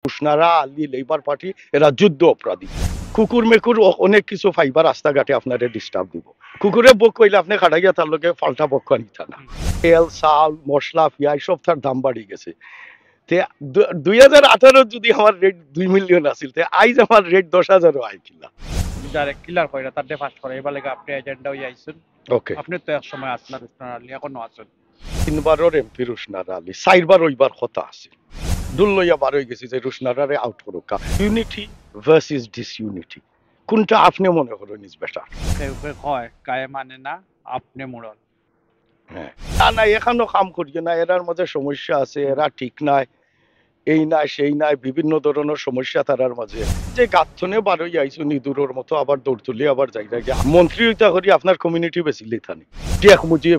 উষ্ণারা Ali labour party এরা যুদ্ধ অপরাধী। কুকুর মেকুর অনেক কিছু ফাইবার রাস্তাঘাটে আপনারে ডিস্টার্ব দিব। কুকুরে বক কইলে আপনি খাড়াইয়া তার লগে পাল্টা বক আনিতা না। তেল চাল মশলা পিঁয়াজ সব তার দাম বাড়ি গেছে। তে 2018 যদি আমার রেট 2 মিলিয়ন আছিল তে আইজ আমার রেট 10,000 আই কিলা। যারে কিলার কইরা তার পাস করে এবার লাগে আপনি এজেন্ডা হই আইছেন। ওকে, আপনি তো এক সময় আসলেন রুশনার এখনো আছেন। 3বারের এমপি রুশনার আলী 4বার ওইবার কথা আছে। দুল লইয়া বার হয়ে গেছি যে রুশনারারে আউট করুকা। ইউনিটি ভার্সেস ডিসইউনিটি কোনটা আপনি মনে করেন ইজ বেটার? কেউ কেউ কয় গায়ে মানে না আপনি মুরল। হ্যাঁ, না না এখানেও কাম করিও না, এরার মধ্যে সমস্যা আছে, এরা ঠিক নাই, এই নাই সেই নাই, বিভিন্ন ধরনের সমস্যা তারার মাঝে। যে গাথনে বার হয়ে আইসু নিদুরের মতো আবার দৌড় তুলি আবার যাইরা গিয়া মন্ত্রী হইতা করি আপনার কমিউনিটি বেশি লিথানি। শেখ মুজিব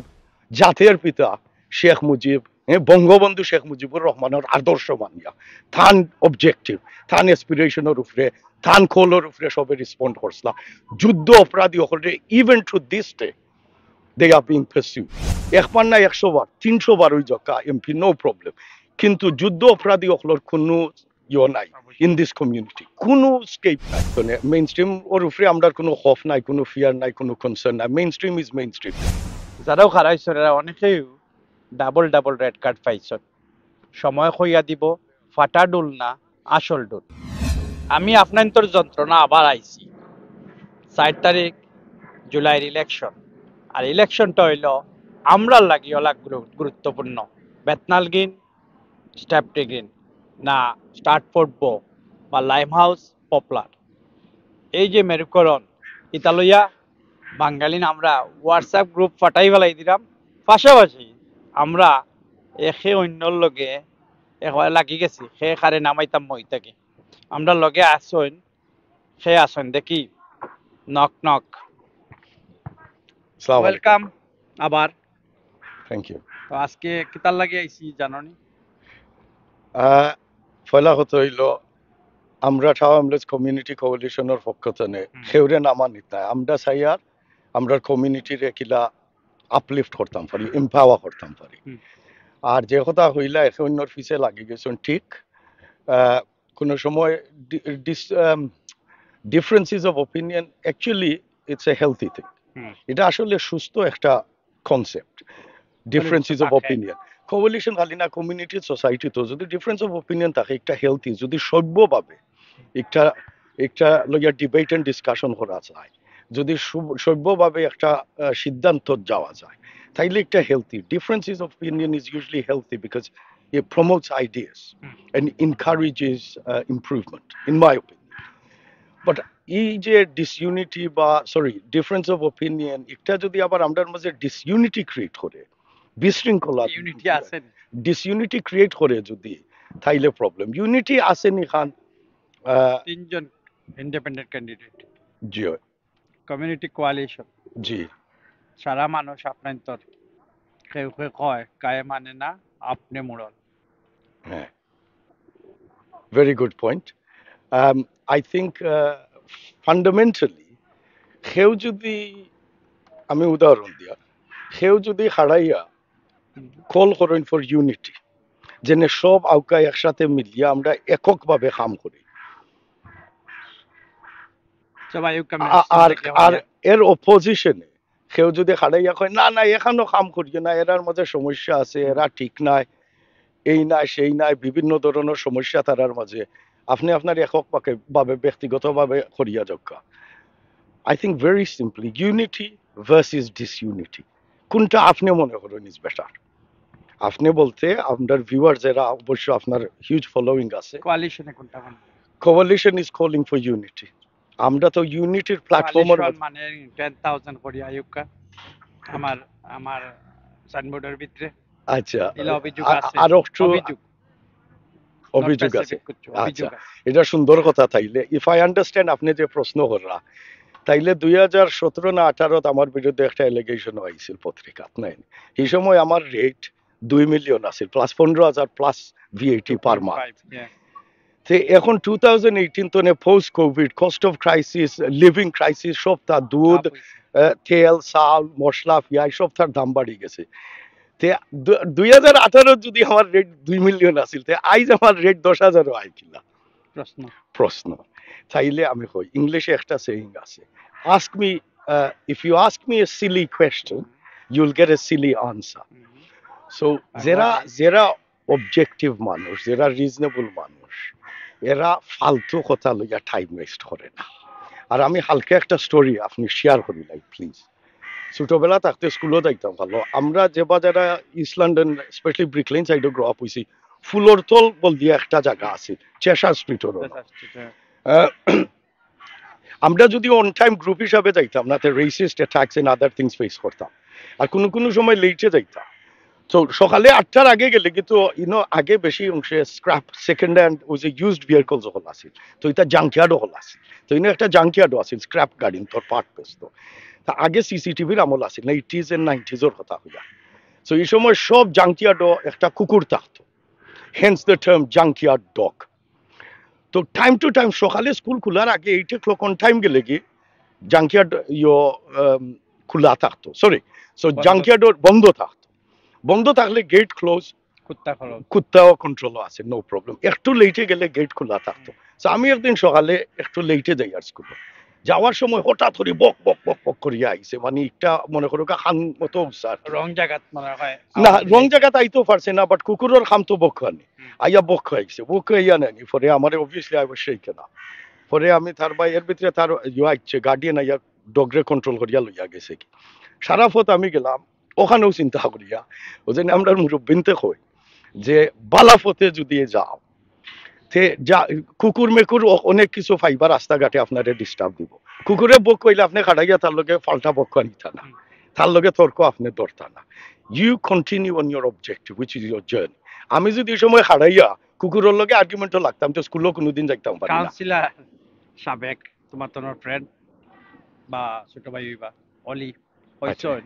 জাতির পিতা শেখ মুজিব, বঙ্গবন্ধু শেখ মুজিবুর রহমানের আদর্শ মানিয়া থান অবজেক্টিভ থান এসপিরেশনের উপরে থান খোলের উপরে সবে রেসপন্ড করছিলাম। যুদ্ধ অপরাধী হলে even to this day they are being pursued. একবার না 100 বার 300 বার ওই জকা এমপি নো প্রবলেম, কিন্তু যুদ্ধ অপরাধী হলোর কোনো ইয়ে নাই ইন দিস কমিউনিটি, কোনো স্কেপ নাই। মানে মেইন স্ট্রিম ওর উপরে আমরা কোনো খফ নাই, কোনো ফিয়ার নাই, কোনো কনসার্ন নাই। Main stream is main stream. যারাও খারাইছেন এরা অনেকেই ডাবল ডাবল রেড কার্ড পাইছেন। সময় কইয়া দিব ফাটা ডুল না আসল ডুল। আমি আপনার যন্ত্রণা আবার আইছি 4 তারিখ জুলাইয়ের ইলেকশন। আর ইলেকশনটা হইল আমরা লাগি অলাক গুরুত্বপূর্ণ। বেতনাল গ্রিন স্ট্যাপটি গ্রিন না স্টার্টফোর্ড বো বা লাইম হাউস পপুলার, এই যে মেরুকরণ ইতালইয়া বাঙালিন আমরা হোয়াটসঅ্যাপ গ্রুপ ফাটাই ফেলাই দিলাম। পাশাপাশি আমরা একে অন্যর লগে একবার লাগি গেছি, সে খারে নামাইতাম মই থাকি আমরা লগে আসইন, সে আসইন দেখি নক নক। ওয়েলকাম আবার। Thank you. তো আজকে কিতার লাগে আইছি জাননি? পয়লা কথা হইল আমরা ঠাও আমলেজ কমিউনিটি কোয়ালিশনের পক্ষ থেকে খেউরে নামা নিত নাই। আমরা চাই আর আমরা কমিউনিটির কিলা আপলিফট করতাম পারি, এম্পাওয়ার করতাম পারি। আর যে কথা হইলা একে অন্যর পিছে লাগি গেছেন ঠিক। কোনো সময় differences of opinion actually it's a healthy thing. এটা আসলে সুস্থ একটা concept, differences of opinion. Coalition খালি না, কমিউনিটি সোসাইটি তো যদি ডিফারেন্স অফ ওপিনিয়ন থাকে একটা হেলথি, যদি সভ্যভাবে একটা একটা লইয়া ডিবেট এন্ড ডিসকাশন করা যায়, যদি সভ্যভাবে একটা সিদ্ধান্ত যাওয়া যায়, তাইলে একটা healthy differences of opinion is usually healthy because it promotes ideas and encourages improvement in my opinion. But এই যে ডিসইউনিটি বা সরি ডিফারেন্স অফ ওপিনিয়ন এটা যদি আবার আমাদের মাঝে ডিসইউনিটি ক্রিয়েট করে, বিশৃঙ্খলা ইউনিটি আছেন ডিসইউনিটি ক্রিয়েট করে যদি, তাইলে প্রবলেম। ইউনিটি আসেনি খান তিনজন ইন্ডিপেন্ডেন্ট ক্যান্ডিডেট জি কমিউনিটি কোয়ালিশন। জি সারা মানুষ আপনার তোর কেউ কেউ কয় গায়ে মানে না আপনি মুরল। হ্যাঁ, very good point. I think fundamentally কেউ যদি, আমি উদাহরণ দিয়া, কেউ যদি হারাইয়া কল করেন ফর ইউনিটি, যেন সব আউকা একসাথে মিলিয়ে আমরা এককভাবে কাম করি, আর এর অপোজিশনে কেউ যদি হারাইয়া কয় না না এখানেও কাম করিও না, এরার মধ্যে সমস্যা আছে, এরা ঠিক নাই, এই নাই সেই নাই, বিভিন্ন ধরনের সমস্যা তারার মাঝে, আপনি আপনার একক ভাবে ব্যক্তিগতভাবে করিয়া যোগ্য। I think very simply unity versus disunity কোনটা আপনি মনে করেন ইজ বেটার? আপনি বলতে আপনার ভিউয়ার যারা অবশ্য আপনার হিউজ ফলোইং আছে, কোয়ালিশনে কোনটা মানে? Coalition is calling for unity. আমরা তো ইউনিটির প্ল্যাটফর্মের মানে 10,000 কোটি আয়ুকা আমার আমার সাইনবোর্ডের ভিতরে। আচ্ছা, এলা অভিযোগ আছে, আর একটু অভিযোগ আছে। আচ্ছা, এটা সুন্দর কথা। তাইলে ইফ আই আন্ডারস্ট্যান্ড আপনি যে প্রশ্ন কররা, তাইলে 2017 না 18 আমার বিরুদ্ধে একটা এলিগেশন হয়েছিল পত্রিকাত নাই, এই সময় আমার রেট 2 মিলিয়ন আছে plus 15,000 plus VAT per month. এখন 2018 তো post Covid cost of crisis, living crisis, সব তার দুধ তেল চাল মশলা পিঁয়াজ সব তার দাম বাড়ি গেছে। 2018 যদি আমার রেট 2 মিলিয়ন আছিল, আইজ আমার রেট 10,000 আই কিলা। প্রশ্ন প্রশ্ন চাইলে আমি কই ইংলিশে একটা সেইং আছে ask me if you ask me a silly question you will get a silly answer so যারা যারা অবজেক্টিভ মানুষ যারা রিজনেবল মানুষ এরা ফালতু কথা লইয়া টাইম ওয়েস্ট করে না আর আমি হালকা একটা স্টোরি আপনি শেয়ার করি লাই প্লিজ ছোটবেলা থাকতে স্কুলও যাইতাম ভালো আমরা যে বাজারে ইস্ট লন্ডন স্পেশালি ব্রিকলেন সাইডে গ্রো আপ হয়েছি ফুলর তল বল দিয়ে একটা জায়গা আছে চেশার স্ট্রিটের আমরা যদি অন টাইম গ্রুপ হিসাবে যাইতাম না racist attacks and other things face করতাম আর কোনো কোনো সময় লেটে যাইতাম তো সকালে 8টার আগে গেলে কিন্তু আগে বেশি অংশে স্ক্র্যাপ সেকেন্ড হ্যান্ড ওই যে ইউজড ভেহিকল যখন আছিল তো এটা জাঙ্কিয়ার্ডও হল আছিল তো একটা জাঙ্কিয়ার্ডও আছিল স্ক্র্যাপ গাড়ি তোর পার্ট পেস্ত তা আগে সিসিটিভির আমল আছিল না 80s এন্ড 90s কথা হইয়া তো এই সময় সব জাঙ্কিয়ার্ডও একটা কুকুর থাকতো হেন্স দ্য টার্ম জাঙ্কিয়ার্ড ডগ তো টাইম টু টাইম সকালে স্কুল খোলার আগে 8 o'clock অন টাইম গেলে কি জাঙ্কিয়ার্ড খোলা থাকতো সরি সো জাঙ্কিয়ার্ড বন্ধ থাকতো বন্ধ থাকলে গেট ক্লোজ কুত্তাও কন্ট্রোলও আছে নো প্রবলেম একটু লেটে গেলে গেট খোলা থাকতো তো আমি একদিন সকালে একটু লেটে যাই আর স্কুলে যাওয়ার সময় হঠাৎ করে বক বক বক বক করিয়া আইছে মানে একটা মনে করো খান মতো উৎসার রং জায়গাত মনে হয় না রং জায়গাতে আইতেও পারছে না বাট কুকুরের খাম তো বক খানি আইয়া বক খাইছে বক খাইয়া নেনি পরে আমার অবভিয়াসলি আই সেই কেনা পরে আমি তার ভাই এর ভিতরে তার আইছে গার্ডিয়ান আইয়া ডগরে কন্ট্রোল করিয়া লইয়া গেছে কি সারা পথ আমি গেলাম ওখানেও চিন্তা করিয়া ওই জন্য আমরা মুরব্বিনতে কই যে বালাফতে যদি যাও তে যা কুকুর মেকুর অনেক কিছু ফাইবার রাস্তাঘাটে আপনারে ডিস্টার্ব দিব কুকুরে বক কইলে আপনি খাড়াইয়া তার লগে পাল্টা বক নিতা না তার লগে তর্ক আপনি ধরতা না you continue on your objective which is your journey আমি যদি এই সময় খাড়াইয়া কুকুরের লগে আর্গুমেন্টও লাগতাম তো স্কুলও কোনোদিন যাইতাম পারি না কাউন্সিলর সাবেক তোমার তোর ফ্রেন্ড বা ছোট ভাই বা অলি হইছন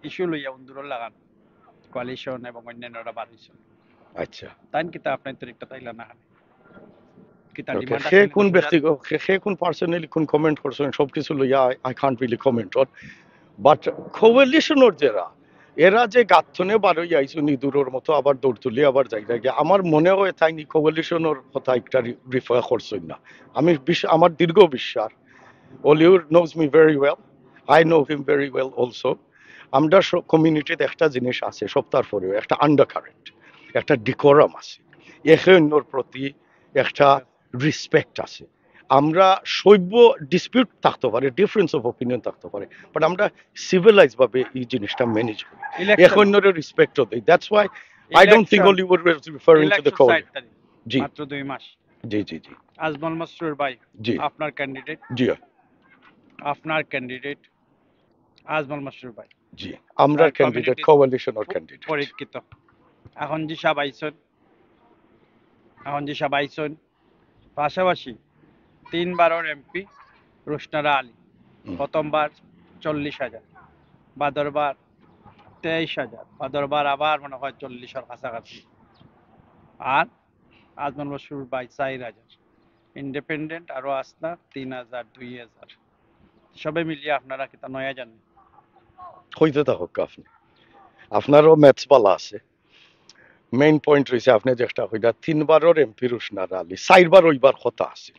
ইস্যু লইয়া উন্দুর লাগান কোয়ালিশন এবং অন্যান্যরা বাদিয়েছেন আচ্ছা তাই কিতা আপনার তো একটা তাইলা না কিতা Okay. ডিমান্ড সে কোন ব্যক্তিগত সে কোন পার্সোনালি কোন কমেন্ট করছেন সবকিছু লইয়া I can't really comment on but কোয়ালিশনের যারা এরা যে গাথনে বারোই আইসু নিদুরের মতো আবার দৌড় তুলি আবার যাই লাগে আমার মনে হয় তাই নি কোয়ালিশনের কথা একটা রিফার করছেন না আমি আমার দীর্ঘ বিশ্বাস অলিউড knows me very well I know him very well also আমরা কমিউনিটিতে একটা জিনিস আছে সপ্তাহ পরেও একটা আন্ডার কারেন্ট একটা ডিকোরাম আছে একে অন্যর প্রতি একটা রেসপেক্ট আছে আমরা সভ্য ডিসপিউট থাকতে পারে ডিফারেন্স অফ অপিনিয়ন থাকতে পারে বাট আমরা সিভিলাইজ ভাবে এই জিনিসটা ম্যানেজ করি একে অন্যের রেসপেক্টও দেই that's why I don't think only would referring to the code জি মাত্র 2 মাস জি জি জি আজমল মাসরুর ভাই জি আপনার ক্যান্ডিডেট জি আপনার ক্যান্ডিডেট আজমল মাসরুর ভাই জি আমরা ক্যান্ডিডেট কোয়ালিশন অর ক্যান্ডিডেট পরীক্ষিত এখন যে সব আইসন পাশাপাশি 3বারের এমপি রোশনারা আলী প্রথমবার 40,000 বাদরবার 23,000 বাদরবার আবার মনে হয় 40-এর কাছাকাছি আর আজমল মাসরুর ভাই 4,000 ইন্ডিপেন্ডেন্ট আরো আসনা 3,000 2,000 সবে মিলিয়ে আপনারা কিতা 9,000 হইতে থাকুক আপনি আপনারও ম্যাথস পালা আছে মেইন পয়েন্ট রয়েছে আপনি যেটা হইলা 3বারের এমপি রোশনারা আলী 4বার ওইবার কথা আছে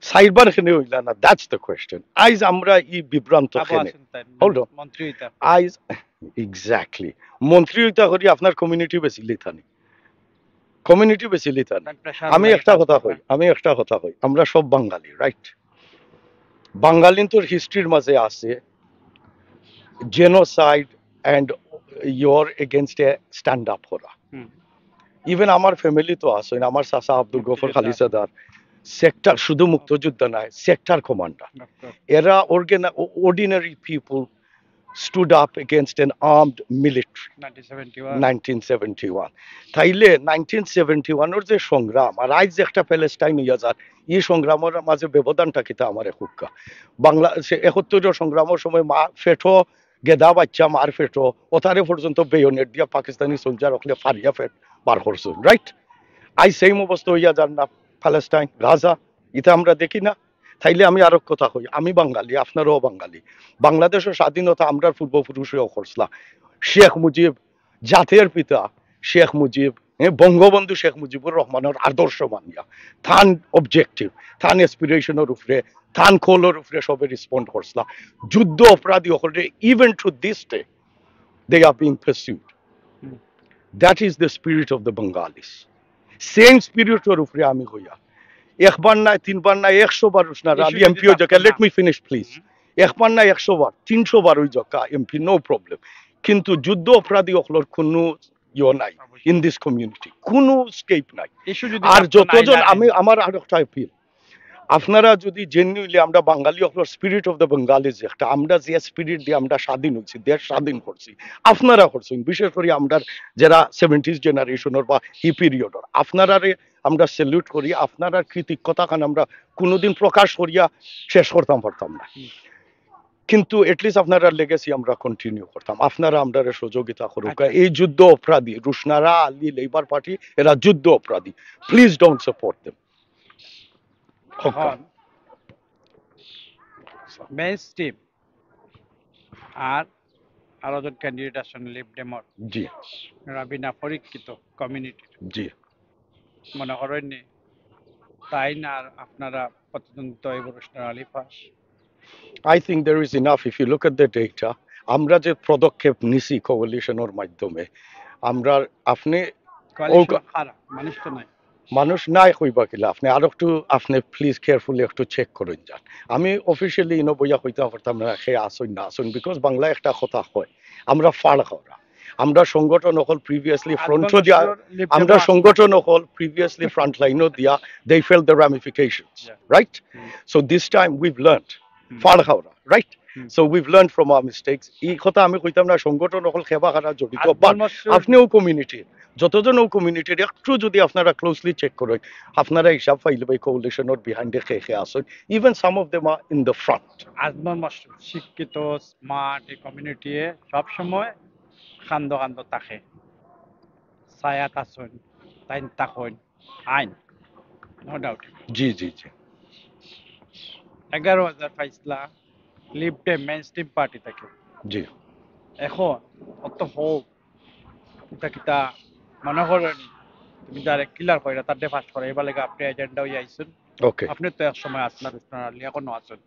4বার এখানে হইলা না দ্যাটস দ্য কোয়েশ্চেন আইজ আমরা এই বিভ্রান্ত খেনে হোল্ড অন মন্ত্রী হইতা আইজ এক্স্যাক্টলি মন্ত্রী হইতা করি আপনার কমিউনিটি বেশি লিথানি কমিউনিটি বেশি লিথানি আমি একটা কথা কই আমরা সব বাঙালি রাইট বাঙালি তোর হিস্ট্রির মাঝে আছে genocide and your against a stand up করা ইভেন আমার ফ্যামিলি তো আছে আমার চাচা আব্দুল গফর খালিসাদার সেক্টর শুধু মুক্তযুদ্ধ নয় সেক্টর কমান্ডার এরা ordinary people stood up against an armed military 1971 তাইলে 1971 এর যে সংগ্রাম আর আজ একটা প্যালেস্টাইন হইয়া যার এই সংগ্রামের মাঝে ব্যবধানটা কিতা আমার হুক্কা বাংলাদেশে 71 সংগ্রামের সময় মা ফেটো গেদা বাচ্চা মার ফেটো ওতারে পর্যন্ত বেয়নেট দিয়া পাকিস্তানি সোলজার ওখানে ফারিয়া ফেট বার করছেন রাইট আই সেম অবস্থা হইয়া যার না প্যালেস্টাইন গাজা এটা আমরা দেখি না তাইলে আমি আরো কথা কই আমি বাঙালি আপনারাও বাঙালি বাংলাদেশের স্বাধীনতা আমরা পূর্বপুরুষেও করছিলাম শেখ মুজিব জাতির পিতা শেখ মুজিব, বঙ্গবন্ধু শেখ মুজিবুর রহমানের আদর্শ মানিয়া থান অবজেক্টিভ, থান এসপিরেশনের উপরে, থান খোলের উপরে সবে রেসপন্ড করছিলাম। যুদ্ধ অপরাধী হলে even to this day they are being pursued. That is the spirit of the Bengalis. Same স্পিরিটের উপরে আমি হইয়া একবার নাই, তিনবার নাই, 100 বার রুশনারা আলী এমপি হয়ে যাক। Let me finish please. একবার নাই, 100 বার, 300 বার হয়ে যাক এমপি, নো প্রবলেম। কিন্তু যুদ্ধ অপরাধী হলোর কোনো নাই ইন দিস কমিউনিটি, কোনো স্কেপ নাই। আর যতজন, আমি আমার আর একটা অ্যাপিল, আপনারা যদি জেনুইনলি, আমরা বাঙালি হলোর স্পিরিট অফ দ্য বেঙ্গালিজ একটা, আমরা যে স্পিরিট দিয়ে আমরা স্বাধীন হয়েছি, দেশ স্বাধীন করছি, আপনারা করছেন। বিশেষ করে আমরা যারা 70s জেনারেশনের বা হি পিরিয়ডের, আপনারারে আমরা স্যালুট করি। আপনারা কৃতজ্ঞতা কারণ আমরা কোনোদিন প্রকাশ করিয়া শেষ করতাম পারতাম না, কিন্তু এটলিস্ট আপনারা লেগেসি আমরা কন্টিনিউ করতাম। আপনারা আমরা সহযোগিতা করুক। এই যুদ্ধ অপরাধী রুশনারা আলী, লেবার পার্টি, এরা যুদ্ধ অপরাধী। Please don't support them. Mainstream আর আরো জন ক্যান্ডিডেট আসেন লিবডেমর, জি রাবিনা পরীক্ষিত কমিউনিটি, জি, মনে করেন নি তাই না আর আপনারা প্রতিদ্বন্দ্বিতা এই Rushanara Ali pass? I think there is enough. If you look at the data, আমরা যে পদক্ষেপ নিছি কোয়ালিশনের মাধ্যমে, আমরা আপনি কোয়ালিশন খারাপ মানুষ তো নাই, মানুষ নাই হইবা কিলা, আপনি আর একটু, আপনি প্লিজ কেয়ারফুলি একটু চেক করুন যান। আমি অফিসিয়ালি ইনো বইয়া হইতে পারতাম না সে আসুন না আসুন, বিকজ বাংলা একটা কথা হয়, আমরা ফাড় খাওয়া, আমরা সংগঠন হল প্রিভিয়াসলি ফ্রন্ট দিয়া, আমরা সংগঠন হল প্রিভিয়াসলি ফ্রন্ট লাইনও দিয়া, they felt the ramifications, right? So this time we've learned ফাড় খাওয়া, right? So we've learned from our mistakes. এই কথা আমি কইতাম না সংগঠন হল খেবা খারা জড়িত, বাট আপনিও কমিউনিটি, যতজন কমিউনিটির একটু যদি আপনারা ক্লোজলি চেক করেন, আপনারা হিসাব পাইলে ভাই কোয়ালিশনের বিহাইন্ডে খেয়ে আসেন। Even some of them are in the front. Ajmal Masud শিক্ষিত স্মার্ট এই কমিউনিটি সবসময় খান্দ খান্দ থাকে, ছায়াত আসুন তাই তাকইন আইন, নো ডাউট। জি জি জি 11,000 পাইছিলা লিবডে মেইনস্ট্রিম পার্টি থেকে, জি। এখন অত হোক কিতা কিতা মনে করেন তুমি যারা কিলার কইরা তার ফাস্ট করে এবার লাগে আপনি এজেন্ডা হয়ে আইছেন। ওকে, আপনি তো এক সময় আসলাম রুশনার আলী, এখনো আছেন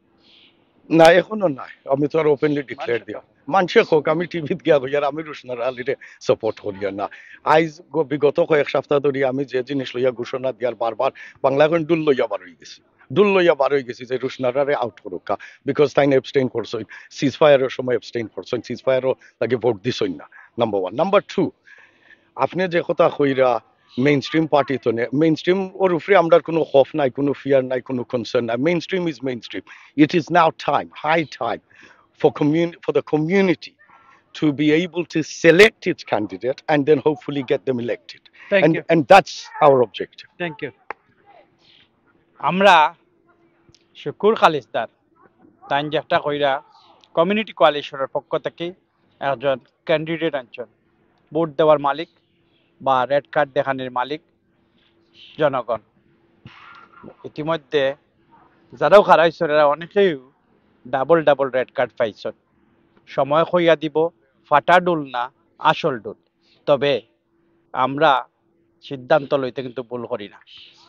না এখনো নাই, আমি তো আর ওপেনলি ডিক্লেয়ার দিয়া মানুষে হোক, আমি টিভিত গিয়া কইয়ার আমি রুশনার আলীরে সাপোর্ট করিয়া না। আইজ বিগত কয়েক সপ্তাহ ধরে আমি যে জিনিস লইয়া ঘোষণা দিয়ার বারবার বাংলা এখন ডুল লইয়া বার হয়ে গেছি, ডুল লইয়া বার হয়ে গেছি যে রুশনারারে আউট করুক, বিকজ তাই এবস্টেইন করছই, সিজ ফায়ারের সময় এবস্টেইন করছই, সিজ ফায়ারও লাগে ভোট দিছই না, নাম্বার ওয়ান। নাম্বার টু, আপনি যে কথা কইরা মেইন স্ট্রিম পার্টি তো নেই, মেইন স্ট্রিম ওর উপরে আমরা কোনো খফ নাই, কোনো ফিয়ার নাই, কোনো কনসার্ন নাই। Main stream is main stream. It is now time, high time for the community to be able to select its candidate and then hopefully get them elected. Thank you. And that's our objective. Thank you. আমরা শুকুর খালিসদার তাই যে একটা কইরা community কোয়ালিশনের পক্ষ থেকে একজন candidate আনছেন, ভোট দেওয়ার মালিক বা রেড কার্ড দেখানোর মালিক জনগণ। ইতিমধ্যে যারাও খারাইছেন এরা অনেকেই ডাবল ডাবল রেড কার্ড পাইছেন। সময় হইয়া দিব ফাটা ডুল না আসল ডুল। তবে আমরা সিদ্ধান্ত লইতে কিন্তু ভুল করি না।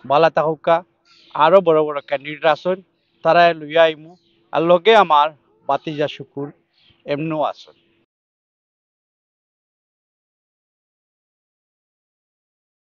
বালা তাহুকা আরো বড় বড় ক্যান্ডিডেট আছেন, তারা লইয়া আইমু, আর লগে আমার বাতিজা শুকুর এমনও আছেন।